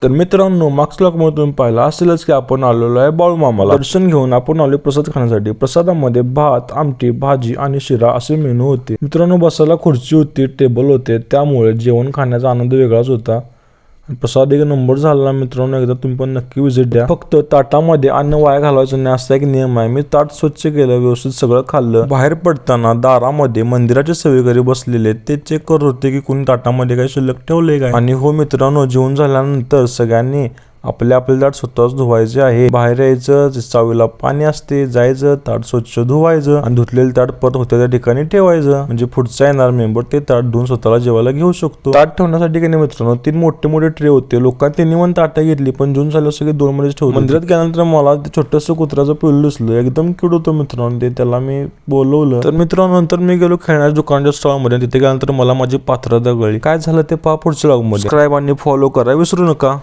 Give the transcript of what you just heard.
तर मित्रांनो, मागच्या ब्लॉगमध्ये तुम्ही पाहिलं असेलच की आपण आलेलो आहे बाळूमामाला दर्शन घेऊन आपण आलो प्रसाद खाण्यासाठी। प्रसादामध्ये भात, आमटी, भाजी आणि शिरा असे मेनू होते। मित्रांनो, बसायला खुर्ची होती, टेबल होते, त्यामुळे जेवण खाण्याचा आनंद वेगळाच होता। प्रसाद एक नंबर झाला मित्रांनो, एकदा तुम्ही पण नक्की विजिट द्या। फक्त ताटामध्ये अन्न वाया घालवायचं नाही असा एक नियम आहे। मी ताट स्वच्छ केलं, व्यवस्थित सगळं खाल्लं। बाहेर पडताना दारामध्ये मंदिराचे सेवेकरी बसलेले ते चेक करत होते की कोणी ताटामध्ये काही शिल्लक ठेवले काय। आणि हो मित्रांनो, जेवण झाल्यानंतर सगळ्यांनी आपले ताट स्वतःच धुवायचे आहे। बाहेर यायचं, चावीला पाणी असते, जायचं, ताट स्वच्छ धुवायचं आणि धुतलेले ताट परत होत्या त्या ठिकाणी ठेवायचं, म्हणजे पुढचा येणार मेंबर ते ताट धुवून स्वतःला जेवायला घेऊ शकतो। ताट ठेवण्यासाठी काही मित्रांनो 3 मोठे ट्रे होते। लोकांनी त्यांनी पण ताटं घेतली, पण जून झालं सगळे 2 मध्येच ठेवले। मंदिरात गेल्यानंतर मला ते छोटंसं कुत्र्याचं पिल्लू दिसलं, एकदम क्यूट होतं मित्रांनो ते, त्याला मी बोलवलं। तर मित्रांनो, नंतर मी गेलो खेळण्याच्या दुकानाच्या स्टॉलमध्ये, तिथे गेल्यानंतर मला माझी पात्रता कळली। काय झालं ते पहा पुढच्या ब्लॉगमध्ये। सबस्क्राईब आणि फॉलो करा विसरू नका।